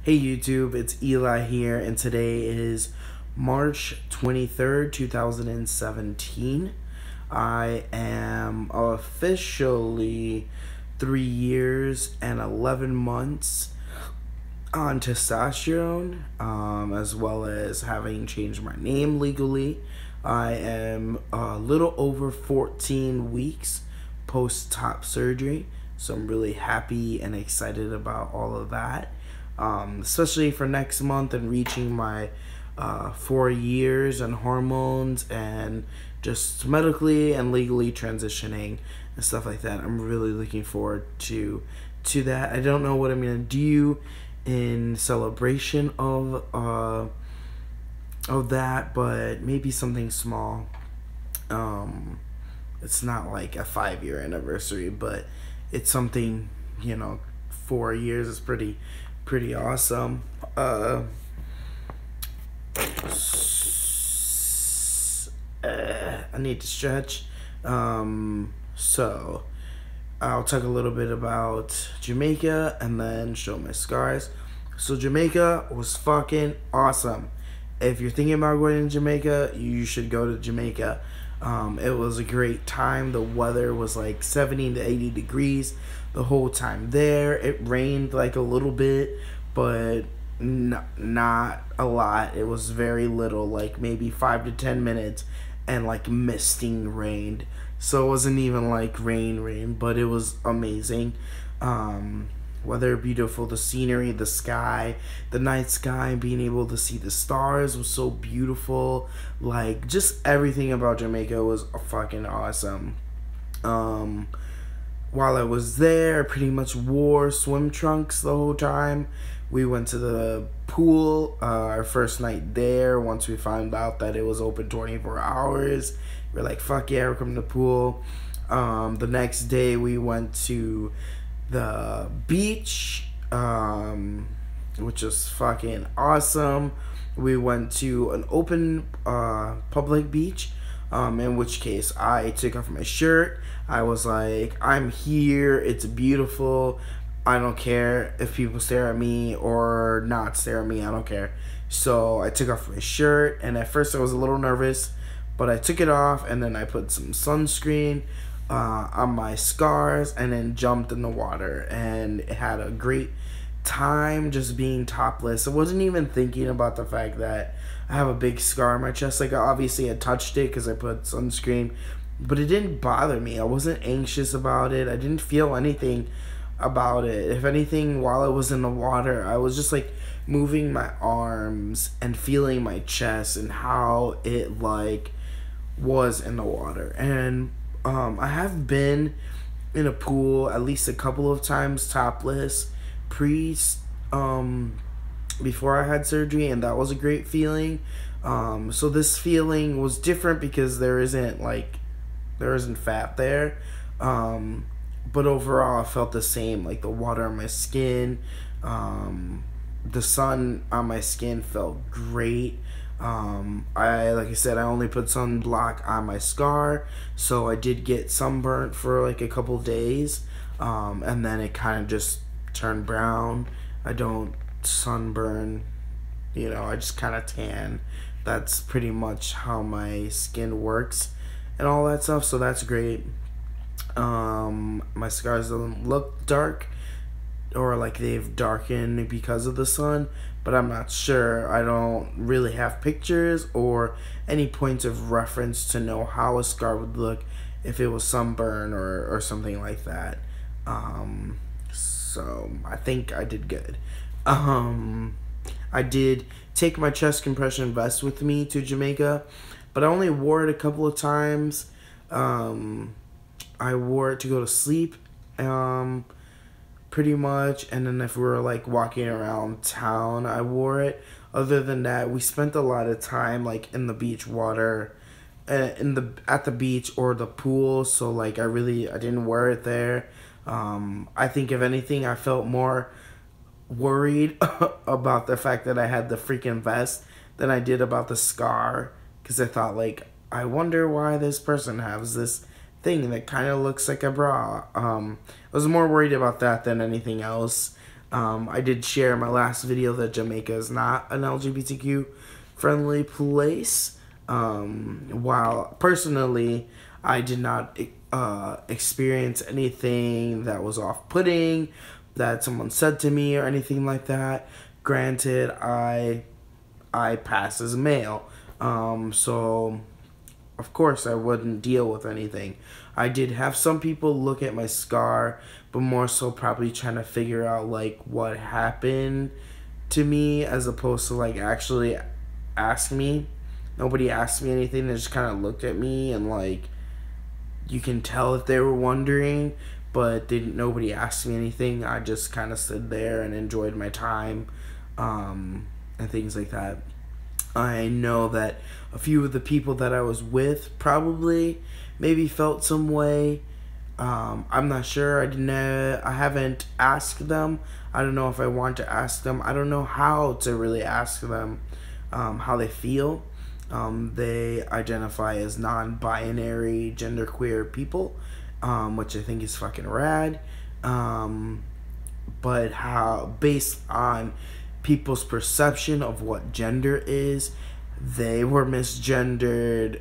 Hey YouTube, it's Eli here, and today is March 23rd, 2017. I am officially 3 years and 11 months on testosterone, as well as having changed my name legally. I am a little over 14 weeks post-top surgery, so I'm really happy and excited about all of that. Especially for next month and reaching my 4 years and hormones and just medically and legally transitioning and stuff like that. I'm really looking forward to that. I don't know what I'm gonna do in celebration of that, but maybe something small. It's not like a 5-year anniversary, but it's something, 4 years is pretty awesome. I need to stretch. So I'll talk a little bit about Jamaica and then show my scars. So Jamaica was fucking awesome. If you're thinking about going to Jamaica, you should go to Jamaica. It was a great time. The weather was like 70 to 80 degrees the whole time there. It rained like a little bit, but not a lot. It was very little, like maybe 5 to 10 minutes, and like misting rained. So it wasn't even like rain, but it was amazing. Weather beautiful, the scenery, the sky, the night sky, being able to see the stars was so beautiful. Like, just everything about Jamaica was fucking awesome. While I was there, I pretty much wore swim trunks the whole time. We went to the pool our first night there. Once we found out that it was open 24 hours, we were like, fuck yeah, we're coming to the pool. The next day we went to the beach, which was fucking awesome. We went to an open public beach, in which case I took off my shirt. I was like, I'm here, it's beautiful, I don't care if people stare at me or not stare at me, I don't care. So I took off my shirt, and at first I was a little nervous, but I took it off, and then I put some sunscreen on my scars, and then jumped in the water and had a great time just being topless. I wasn't even thinking about the fact that I have a big scar on my chest. Like, obviously I touched it because I put sunscreen, but it didn't bother me. I wasn't anxious about it. I didn't feel anything about it. If anything, while I was in the water, I was just like moving my arms and feeling my chest and how it like was in the water. And I have been in a pool at least a couple of times topless before I had surgery, and that was a great feeling. So this feeling was different because there isn't fat there, but overall I felt the same. Like, the water on my skin, the sun on my skin felt great. Like I said, I only put sunblock on my scar, so I did get sunburnt for like a couple days, and then it kind of just turned brown. I don't sunburn, I just kind of tan. That's pretty much how my skin works and all that stuff, so that's great. My scars don't look dark or like they've darkened because of the sun, but I'm not sure. I don't really have pictures or any points of reference to know how a scar would look if it was sunburn or something like that. So I think I did good. I did take my chest compression vest with me to Jamaica, but I only wore it a couple of times. I wore it to go to sleep, pretty much, and then if we were like walking around town, I wore it. Other than that, we spent a lot of time like in the beach water, at the beach or the pool, so like I didn't wear it there. I think if anything, I felt more worried about the fact that I had the freaking vest than I did about the scar, because I thought, like, I wonder why this person has this thing that kind of looks like a bra. I was more worried about that than anything else. I did share in my last video that Jamaica is not an LGBTQ friendly place. While personally, I did not experience anything that was off-putting, that someone said to me or anything like that. Granted, I pass as male, so of course I wouldn't deal with anything. I did have some people look at my scar, but more so probably trying to figure out like what happened to me, as opposed to like actually ask me. Nobody asked me anything. They just kind of looked at me, and like you can tell if they were wondering, but nobody asked me anything. I just kind of stood there and enjoyed my time, and things like that. I know that a few of the people that I was with probably maybe felt some way. I'm not sure. I haven't asked them. I don't know if I want to ask them. I don't know how to really ask them how they feel. They identify as non-binary, genderqueer people, which I think is fucking rad. But how, based on people's perception of what gender is, they were misgendered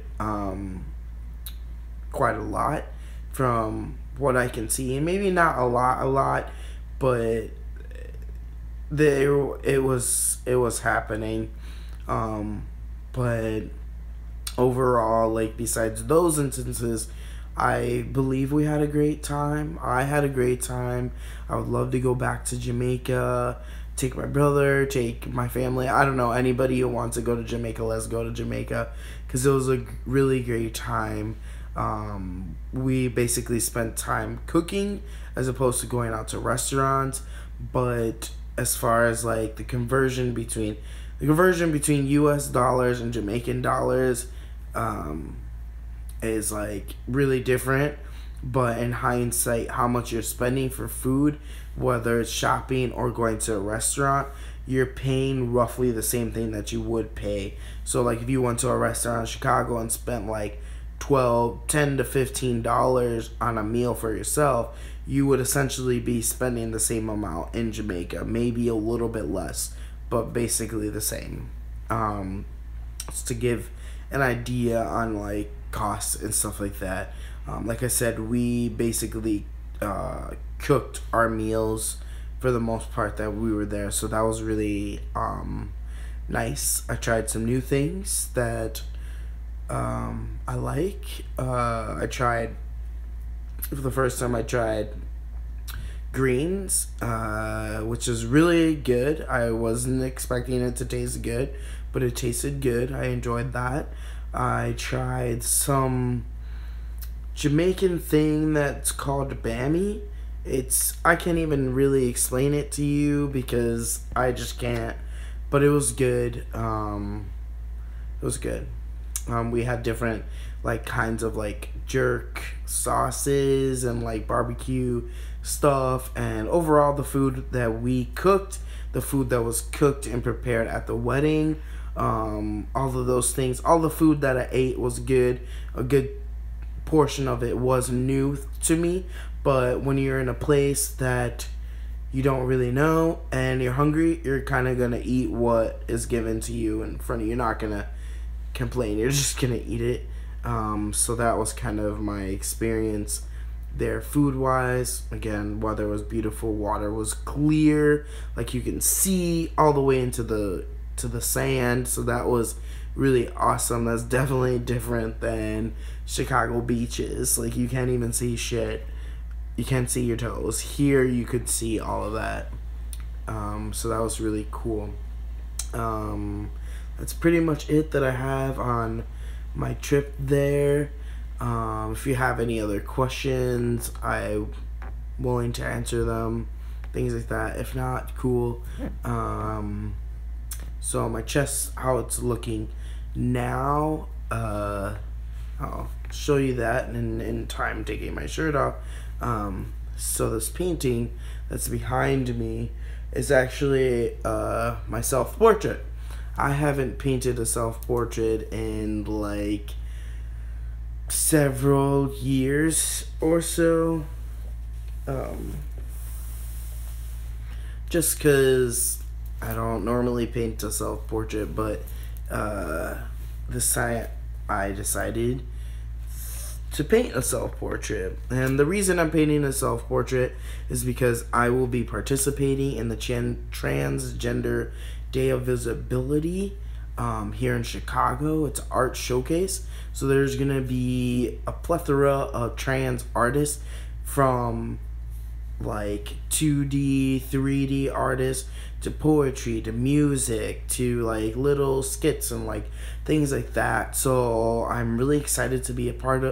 quite a lot from what I can see, and maybe not a lot, but it was happening. But overall, like, besides those instances, I believe we had a great time. I had a great time. I would love to go back to Jamaica, take my brother, take my family. I don't know, anybody who wants to go to Jamaica, let's go to Jamaica, because it was a really great time. We basically spent time cooking as opposed to going out to restaurants, but as far as like the conversion between US dollars and Jamaican dollars is like really different. But in hindsight, how much you're spending for food, whether it's shopping or going to a restaurant, you're paying roughly the same thing that you would pay. So like if you went to a restaurant in Chicago and spent like $10 to $15 on a meal for yourself, you would essentially be spending the same amount in Jamaica, maybe a little bit less, but basically the same. Just to give an idea on like costs and stuff like that. Like I said, we basically cooked our meals for the most part that we were there, so that was really nice. I tried some new things that I like. I tried, for the first time, I tried greens, which is really good. I wasn't expecting it to taste good, but it tasted good. I enjoyed that. I tried some Jamaican thing that's called bammy. I can't even really explain it to you because I just can't, but it was good. It was good. We had different like kinds of like jerk sauces and like barbecue stuff, and overall the food that we cooked, the food that was cooked and prepared at the wedding, all of those things, all the food that I ate was good. A good portion of it was new to me, but when you're in a place that you don't really know and you're hungry, you're kind of gonna eat what is given to you in front of you. You're not gonna complain, you're just gonna eat it. So that was kind of my experience there food wise. Again, weather was beautiful, water was clear, like you can see all the way into the sand, so that was really awesome. That's definitely different than Chicago beaches. Like you can't even see shit, you can't see your toes. Here you could see all of that. So that was really cool. That's pretty much it that I have on my trip there. If you have any other questions, I'm willing to answer them, things like that. If not, cool. So my chest, how it's looking now, I'll show you that in time, taking my shirt off. So this painting that's behind me is actually my self-portrait. I haven't painted a self-portrait in like several years or so. just because I don't normally paint a self-portrait, but this time I decided to paint a self-portrait. And the reason I'm painting a self-portrait is because I will be participating in the Transgender Day of Visibility here in Chicago. It's an art showcase. So there's going to be a plethora of trans artists, from like 2D, 3D artists, to poetry, to music, to like little skits and like things like that. So I'm really excited to be a part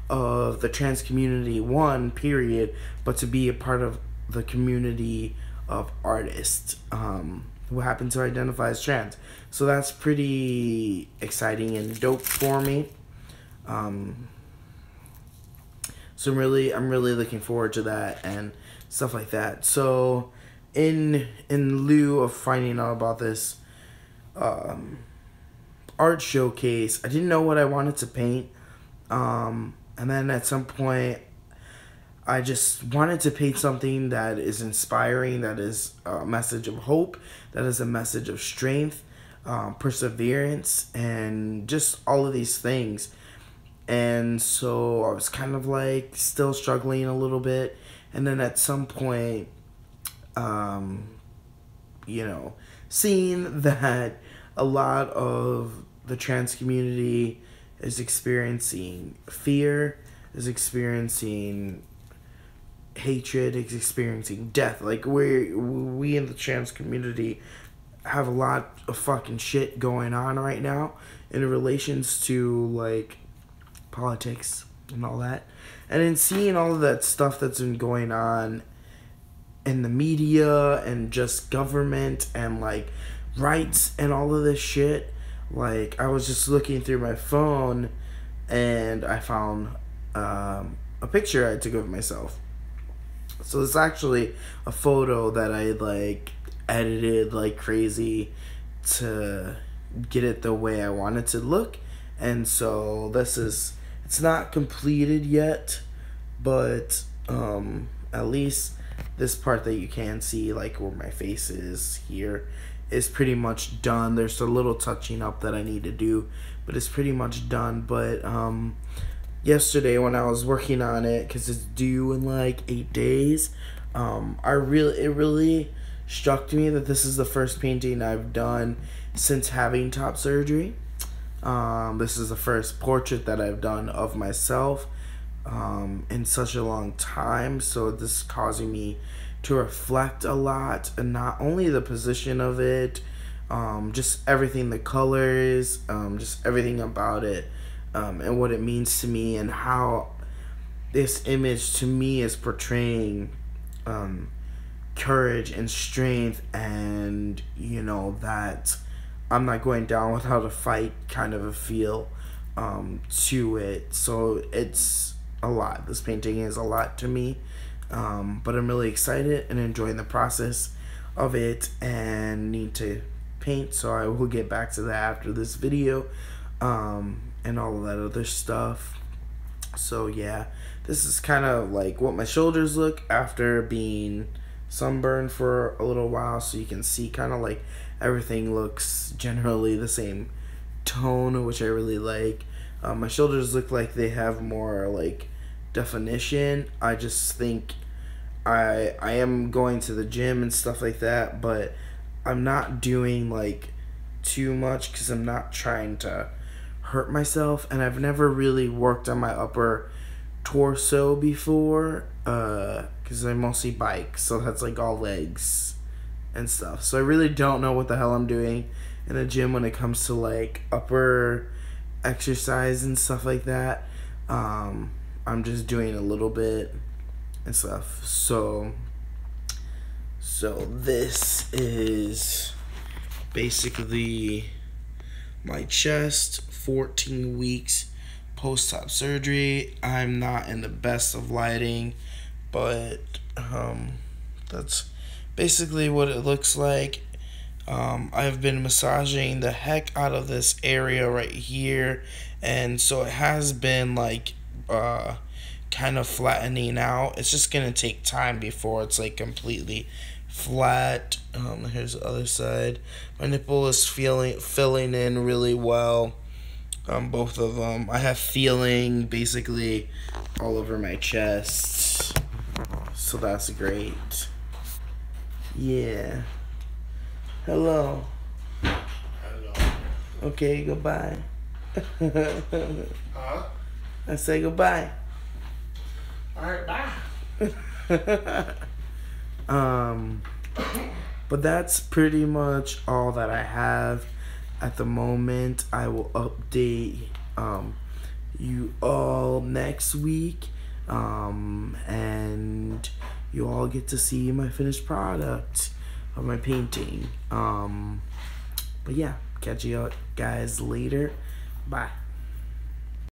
of the trans community, one, period, but to be a part of the community of artists who happen to identify as trans. So that's pretty exciting and dope for me. So I'm really looking forward to that and stuff like that. So in lieu of finding out about this art showcase, I didn't know what I wanted to paint. And then at some point, I just wanted to paint something that is inspiring, that is a message of hope, that is a message of strength, perseverance, and just all of these things. And so I was kind of like still struggling a little bit. And then at some point, seeing that a lot of the trans community is experiencing fear, is experiencing hatred, is experiencing death. Like we in the trans community have a lot of fucking shit going on right now in relations to like politics and all that. And in seeing all of that stuff that's been going on in the media and just government and like rights and all of this shit, like I was just looking through my phone and I found a picture I took of myself. So it's actually a photo that I like edited like crazy to get it the way I want it to look. And so it's not completed yet, but at least this part that you can see, like where my face is here, is pretty much done. There's a little touching up that I need to do, but it's pretty much done. But yesterday when I was working on it, because it's due in like 8 days, it really struck me that this is the first painting I've done since having top surgery. This is the first portrait that I've done of myself in such a long time. So this is causing me to reflect a lot, and not only the position of it, just everything, the colors, just everything about it, and what it means to me, and how this image to me is portraying courage and strength, and that I'm not going down without a fight kind of a feel to it. So it's a lot. This painting is a lot to me, but I'm really excited and enjoying the process of it, and need to paint. So I will get back to that after this video, and all of that other stuff. So yeah, this is kind of like what my shoulders look after being sunburned for a little while. So you can see kind of like everything looks generally the same tone, which I really like. My shoulders look like they have more like definition. I just think I am going to the gym and stuff like that, but I'm not doing like too much because I'm not trying to hurt myself, and I've never really worked on my upper torso before because I mostly bike, so that's like all legs and stuff. So I really don't know what the hell I'm doing in a gym when it comes to like upper exercise and stuff like that. I'm just doing a little bit and stuff. So this is basically my chest, 14 weeks post-op surgery. I'm not in the best of lighting, but that's basically what it looks like. I've been massaging the heck out of this area right here, and so it has been like kind of flattening out. It's just gonna take time before it's like completely flat. Here's the other side. My nipple is filling in really well. Both of them. I have feeling basically all over my chest, so that's great. Yeah. Hello. Hello. Okay, goodbye. Huh? I say goodbye. Alright, bye. But that's pretty much all that I have at the moment. I will update you all next week, and you all get to see my finished product of my painting. But yeah, catch you guys later. Bye.